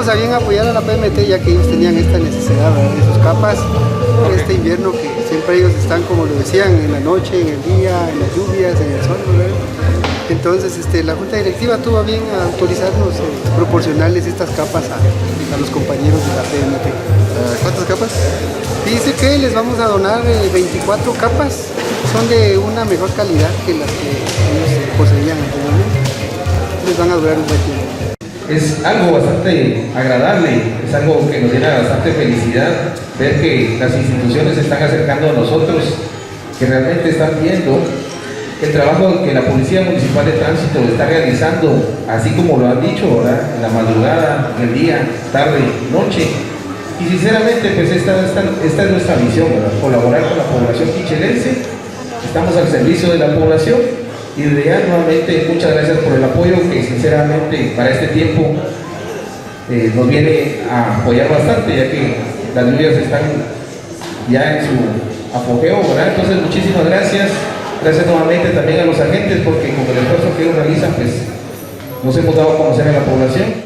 tuvimos a bien apoyar a la PMT ya que ellos tenían esta necesidad, ¿verdad?, de sus capas por este invierno que siempre ellos están, como lo decían, en la noche, en el día, en las lluvias, en el sol, ¿verdad? Entonces la Junta Directiva tuvo a bien a autorizarnos proporcionarles estas capas a los compañeros de la PMT. ¿Cuántas capas? Dice que les vamos a donar 24 capas, son de una mejor calidad que las que ellos poseían anteriormente. Les van a durar un buen tiempo. Es algo bastante agradable, es algo que nos llena bastante felicidad ver que las instituciones se están acercando a nosotros, que realmente están viendo el trabajo que la Policía Municipal de Tránsito está realizando, así como lo han dicho, ¿verdad?, en la madrugada, en el día, tarde, noche. Y sinceramente, pues esta es nuestra misión, ¿verdad?, colaborar con la población quichelense. Estamos al servicio de la población y desde ya nuevamente muchas gracias por el apoyo que sinceramente para este tiempo nos viene a apoyar bastante, ya que las lluvias están ya en su apogeo, ¿verdad? Entonces muchísimas gracias. Gracias nuevamente también a los agentes porque con el esfuerzo que ellos realizan pues nos hemos dado a conocer a la población.